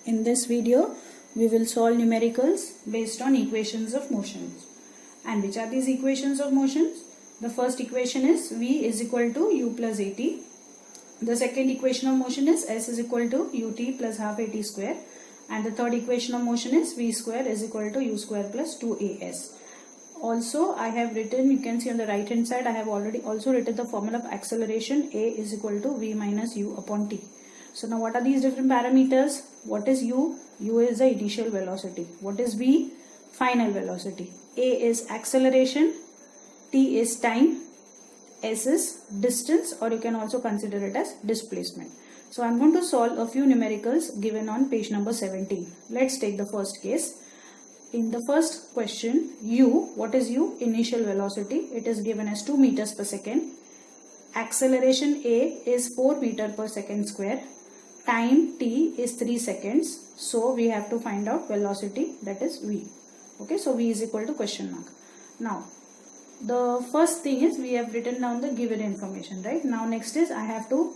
In this video, we will solve numericals based on equations of motions. And which are these equations of motions? The first equation is V is equal to U plus AT. The second equation of motion is S is equal to UT plus half AT square. And the third equation of motion is V square is equal to U square plus 2AS. Also, I have written, you can see on the right hand side, I have already also written the formula of acceleration. A is equal to V minus U upon T. So now what are these different parameters? What is U? U is the initial velocity. What is V? Final velocity. A is acceleration. T is time. S is distance, or you can also consider it as displacement. So I'm going to solve a few numericals given on page number 17. Let's take the first case. In the first question, U, what is U? Initial velocity. It is given as 2 meters per second. Acceleration A is 4 meters per second square. Time T is 3 seconds. So we have to find out velocity, that is V. Okay, so V is equal to question mark. Now, the first thing is we have written down the given information, right? Now next is I have to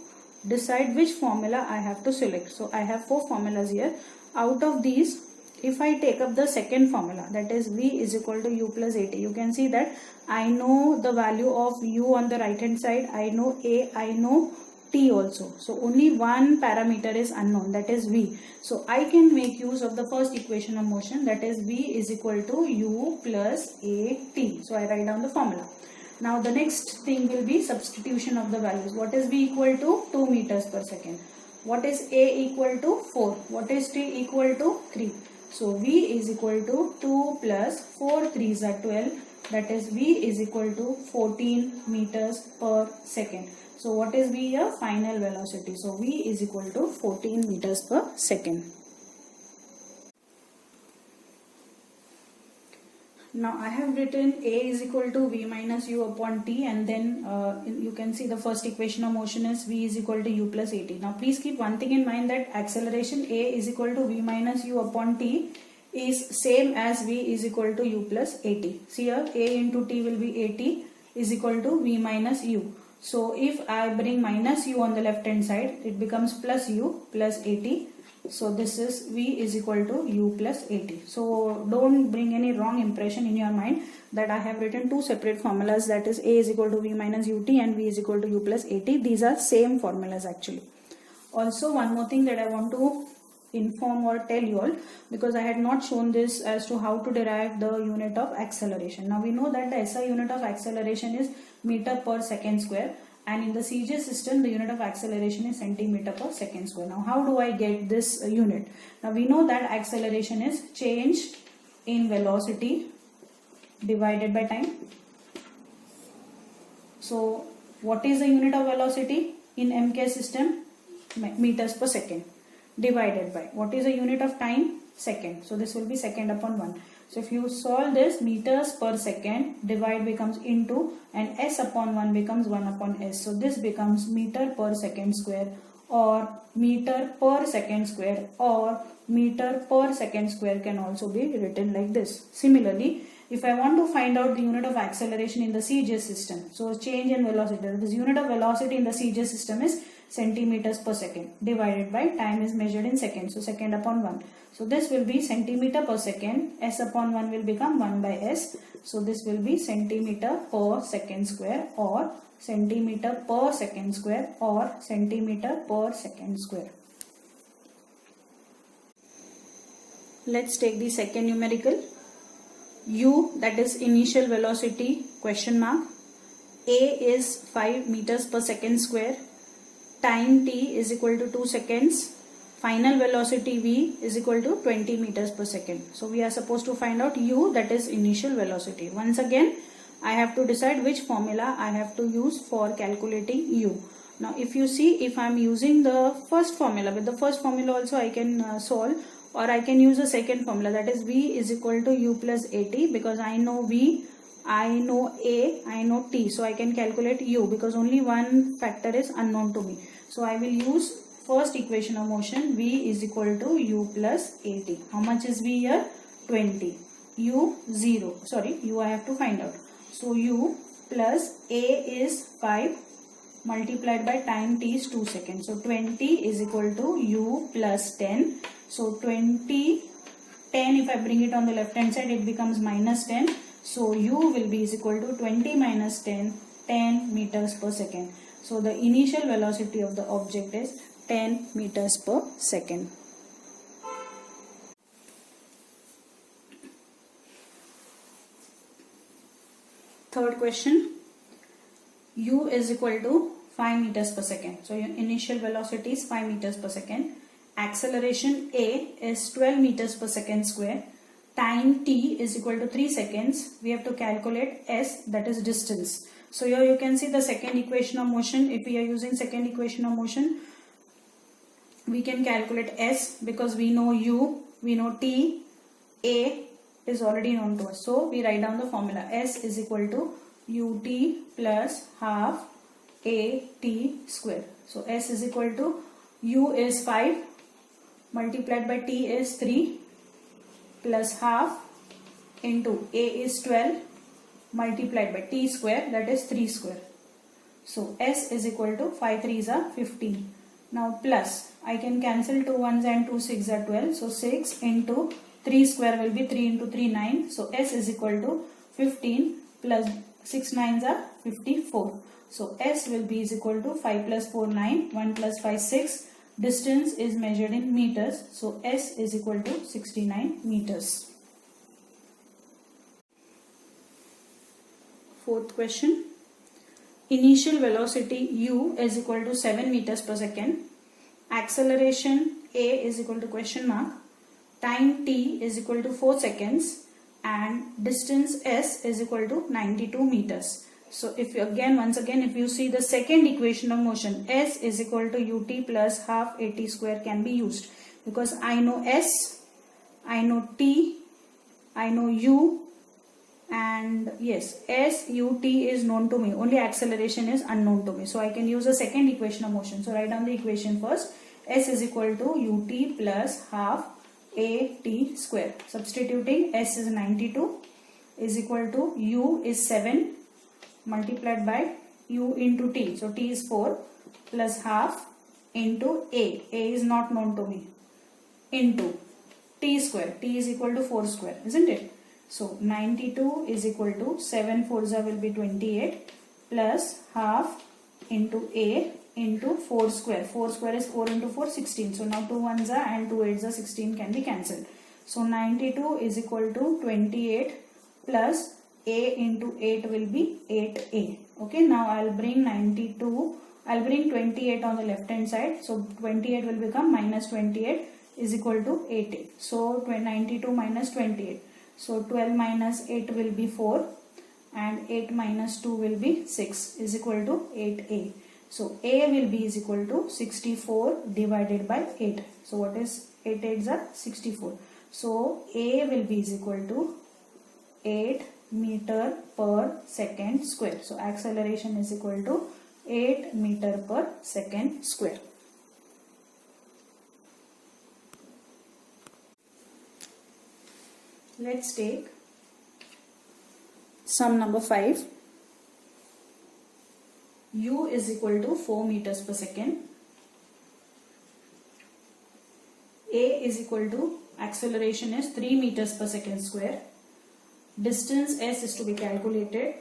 decide which formula I have to select. So I have 4 formulas here. Out of these, if I take up the second formula, that is V is equal to U plus AT, you can see that I know the value of U on the right hand side, I know A, I know T also. So only one parameter is unknown, that is V. So I can make use of the first equation of motion, that is V is equal to U plus AT. So I write down the formula. Now the next thing will be substitution of the values. What is V equal to? 2 meters per second. What is A equal to? 4. What is T equal to? 3. So V is equal to 2 plus 4 3s are 12. That is V is equal to 14 meters per second. So what is V here? Final velocity. So V is equal to 14 meters per second. Now I have written A is equal to V minus U upon T, and then you can see the first equation of motion is V is equal to U plus AT. Now please keep one thing in mind, that acceleration A is equal to V minus U upon T is same as V is equal to U plus AT. See here, A into T will be AT is equal to V minus U. So if I bring minus U on the left hand side, it becomes plus U plus AT. So this is V is equal to U plus AT. So don't bring any wrong impression in your mind that I have written 2 separate formulas, that is A is equal to V minus UT and V is equal to U plus AT. These are same formulas actually. Also one more thing that I want to inform or tell you all, because I had not shown this as to how to derive the unit of acceleration. Now we know that the SI unit of acceleration is meter per second square, and in the CJ system the unit of acceleration is centimeter per second square. Now how do I get this unit? Now we know that acceleration is change in velocity divided by time. So what is the unit of velocity in MK system? Meters per second, divided by what is the unit of time? Second. So this will be second upon 1. So if you solve this, meters per second, divide becomes into, and S upon 1 becomes 1 upon S. So this becomes meter per second square, or meter per second square, or meter per second square can also be written like this. Similarly, if I want to find out the unit of acceleration in the CJ system, so change in velocity, this unit of velocity in the CJ system is centimeters per second, divided by time is measured in seconds, so second upon 1. So this will be centimeter per second, S upon 1 will become 1 by S. So this will be centimeter per second square, or centimeter per second square, or centimeter per second square. Let's take the second numerical. U, that is initial velocity, question mark. A is 5 meters per second square. Time T is equal to 2 seconds. Final velocity V is equal to 20 meters per second. So we are supposed to find out U, that is initial velocity. Once again, I have to decide which formula I have to use for calculating U. Now if you see, if I am using the first formula, with the first formula also I can solve, or I can use the second formula, that is V is equal to U plus AT, because I know V, I know A, I know T. So I can calculate U because only one factor is unknown to me. So I will use first equation of motion, V is equal to U plus AT. How much is V here? 20. U 0. Sorry, U I have to find out. So U plus A is 5 multiplied by time t is 2 seconds. So 20 is equal to u plus 10 So 20, 10, if I bring it on the left hand side, it becomes minus 10. So u will be is equal to 20 minus 10, 10 meters per second. So the initial velocity of the object is 10 meters per second. Third question, u is equal to 5 meters per second. So your initial velocity is 5 meters per second. Acceleration a is 12 meters per second square. Time t is equal to 3 seconds. We have to calculate s, that is distance. So here you can see the second equation of motion. If we are using second equation of motion, we can calculate s because we know u, we know t, a is already known to us. So we write down the formula. S is equal to ut plus half at square. So s is equal to u is 5 multiplied by t is 3 plus half into a is 12 multiplied by t square, that is 3 square. So s is equal to 5 3s are 15. Now plus, I can cancel 2 1s and 2 6s are 12. So 6 into 3 square will be 3 into 3 9. So s is equal to 15 plus 6 9s are 54. So s will be is equal to 5 plus 4 9, 1 plus 5 6. Distance is measured in meters. So s is equal to 69 meters. Fourth question. Initial velocity u is equal to 7 meters per second. Acceleration a is equal to question mark. Time t is equal to 4 seconds. And distance s is equal to 92 meters. So if you once again if you see the second equation of motion, s is equal to ut plus half at square can be used, because I know s, I know t, I know u, and yes, s, ut is known to me, only acceleration is unknown to me. So I can use the second equation of motion. So write down the equation first. S is equal to ut plus half at square. Substituting, s is 92 is equal to u is 7 multiplied by u into t. So t is 4 plus half into a. A is not known to me. Into t square. T is equal to 4 square, isn't it? So 92 is equal to 7 4s will be 28 plus half into a into 4 square. 4 square is 4 into 4 16. So now 2 1s are and 2 8s are 16 can be cancelled. So 92 is equal to 28 plus a into 8 will be 8a. Okay, now I'll bring 28 on the left hand side. So 28 will become minus 28 is equal to 8a. So 92 minus 28. So 12 minus 8 will be 4 and 8 minus 2 will be 6 is equal to 8a. So a will be is equal to 64 divided by 8. So what is 8 8s are 64. So a will be is equal to 8 meter per second square. So acceleration is equal to 8 meter per second square. Let's take sum number 5. U is equal to 4 meters per second. A is equal to acceleration is 3 meters per second square. Distance s is to be calculated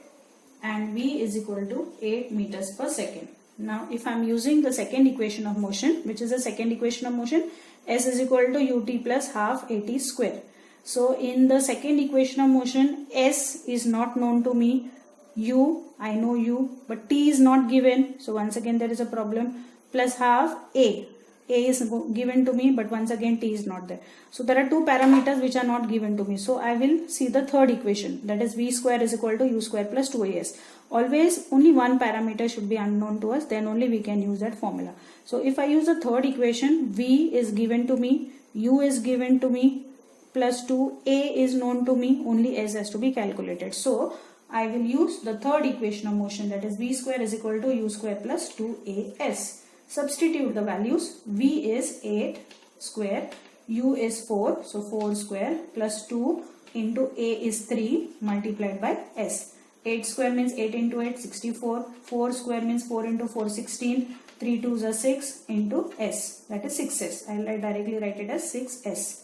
and v is equal to 8 meters per second. Now if I am using the second equation of motion, which is the second equation of motion, s is equal to ut plus half at square. So in the second equation of motion, s is not known to me, u, I know u, but t is not given. So once again there is a problem. Plus half a is given to me, but once again t is not there. So there are two parameters which are not given to me. So I will see the third equation, that is v square is equal to u square plus 2as. Always only one parameter should be unknown to us, then only we can use that formula. So if I use the third equation, v is given to me, u is given to me, plus 2, a is known to me, only s has to be calculated. So I will use the third equation of motion, that is v square is equal to u square plus 2as. Substitute the values. V is 8 square, u is 4, so 4 square plus 2 into a is 3 multiplied by s. 8 square means 8 into 8 64, 4 square means 4 into 4 16, 3 2s are 6 into s, that is 6s. I will directly write it as 6s.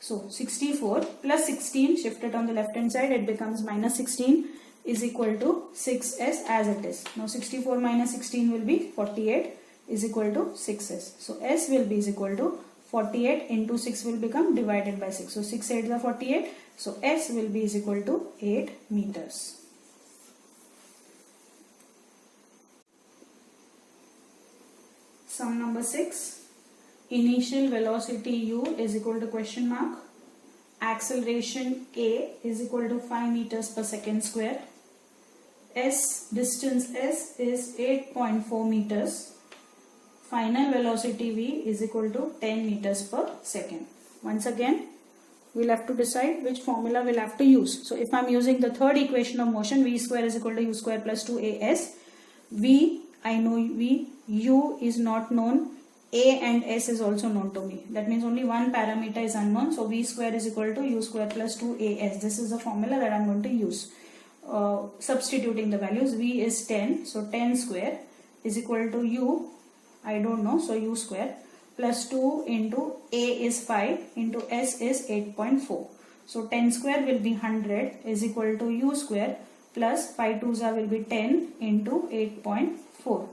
So 64 plus 16, shift it on the left hand side, it becomes minus 16 is equal to 6s as it is. Now 64 minus 16 will be 48 is equal to 6s. So s will be is equal to 48 into 6 will become divided by 6. So 6 8s are 48. So s will be is equal to 8 meters. Sum number 6. Initial velocity u is equal to question mark. Acceleration a is equal to 5 meters per second square. Distance s is 8.4 meters. Final velocity v is equal to 10 meters per second. Once again, we'll have to decide which formula we'll have to use. So if I'm using the third equation of motion, v square is equal to u square plus 2as. V, I know v, u is not known, a and s is also known to me. That means only one parameter is unknown. So v square is equal to u square plus 2as. This is the formula that I'm going to use. Substituting the values, v is 10. So 10 square is equal to u, I don't know, so u square plus 2 into a is 5 into s is 8.4. So 10 square will be 100 is equal to u square plus 5 2s will be 10 into 8.4.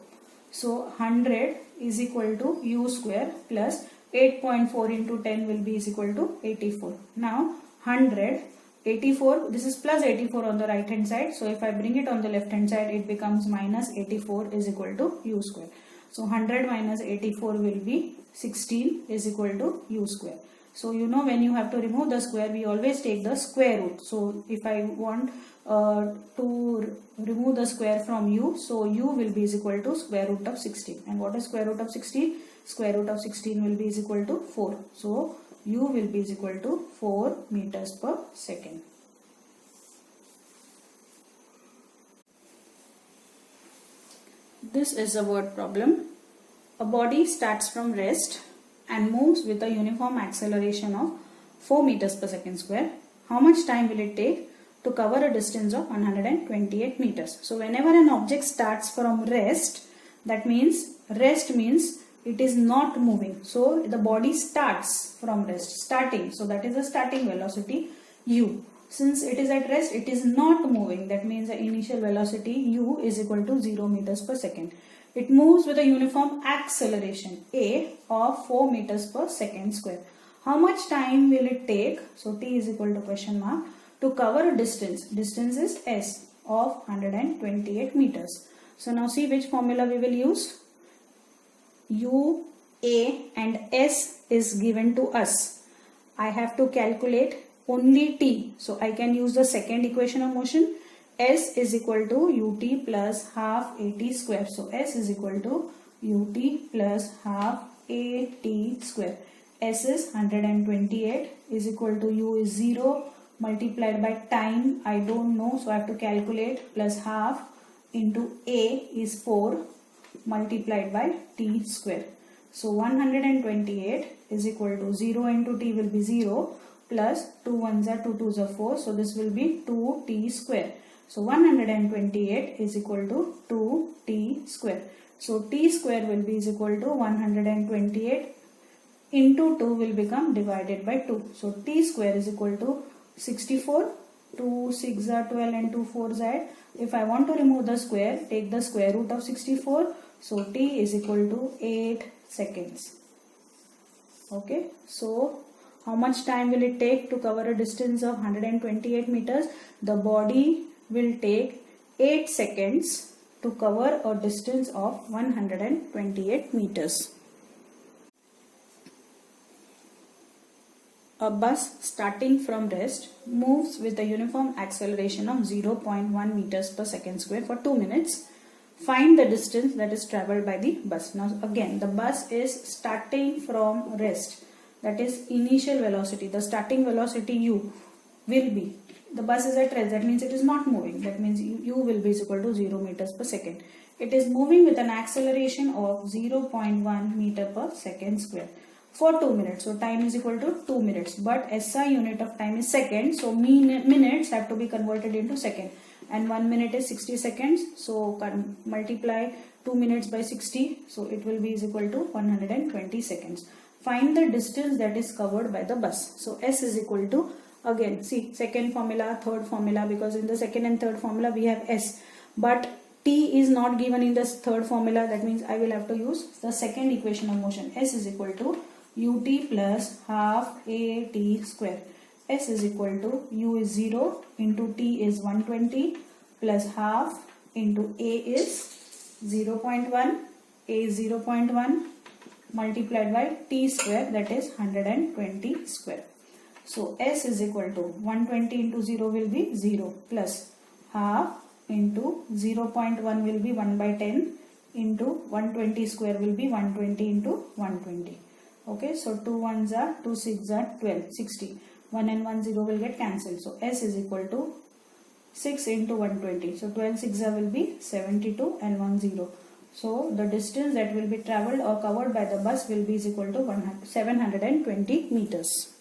So 100 is equal to u square plus 8.4 into 10 will be is equal to 84. Now 100, 84, this is plus 84 on the right hand side. So if I bring it on the left hand side, it becomes minus 84 is equal to u square. So 100 minus 84 will be 16 is equal to u square. So you know when you have to remove the square, we always take the square root. So if I want to remove the square from u, so u will be is equal to square root of 16. And what is square root of 16? Square root of 16 will be is equal to 4. So u will be is equal to 4 meters per second. This is a word problem. A body starts from rest and moves with a uniform acceleration of 4 meters per second square. How much time will it take to cover a distance of 128 meters? So whenever an object starts from rest, that means rest means it is not moving. So the body starts from rest, starting. So that is the starting velocity u. Since it is at rest, it is not moving. That means the initial velocity u is equal to 0 meters per second. It moves with a uniform acceleration a of 4 meters per second square. How much time will it take? So t is equal to question mark to cover a distance. Distance is s of 128 meters. So now see which formula we will use. U, a and s is given to us. I have to calculate only t. So I can use the second equation of motion. S is equal to ut plus half at square. So s is equal to ut plus half at square. S is 128 is equal to u is 0 multiplied by time, I don't know, so I have to calculate, plus half into a is 4 multiplied by t square. So 128 is equal to 0 into t will be 0 plus 2 1s are 2 2s are 4. So this will be 2t square. So 128 is equal to 2t square. So t square will be is equal to 128 into 2 will become divided by 2. So t square is equal to 64. 2 6 are 12 and 2 4s are 8. If I want to remove the square, take the square root of 64. So t is equal to 8 seconds. Okay. So how much time will it take to cover a distance of 128 meters? The body will take 8 seconds to cover a distance of 128 meters. A bus starting from rest moves with a uniform acceleration of 0.1 meters per second square for 2 minutes. Find the distance that is travelled by the bus. Now again, the bus is starting from rest. That is initial velocity. The starting velocity u will be, the bus is at rest, that means it is not moving. That means u will be equal to 0 meters per second. It is moving with an acceleration of 0.1 meter per second square for 2 minutes. So time is equal to 2 minutes. But SI unit of time is second. So minutes have to be converted into second. And 1 minute is 60 seconds. So multiply 2 minutes by 60, so it will be is equal to 120 seconds. Find the distance that is covered by the bus. So S is equal to, again see, second formula, third formula, because in the second and third formula we have S, but T is not given in the third formula. That means I will have to use the second equation of motion. S is equal to ut plus half at square. S is equal to u is 0 into t is 120 plus half into a is 0.1, a is 0.1 multiplied by t square, that is 120 square. So S is equal to 120 into 0 will be 0 plus half into 0.1 will be 1 by 10 into 120 square will be 120 into 120. Okay, so 2 ones are 2 6 are 12, 60. 1 and 1 0 will get cancelled. So S is equal to 6 into 120. So 12 6 will be 72 and 1 0. So the distance that will be travelled or covered by the bus will be is equal to 720 meters.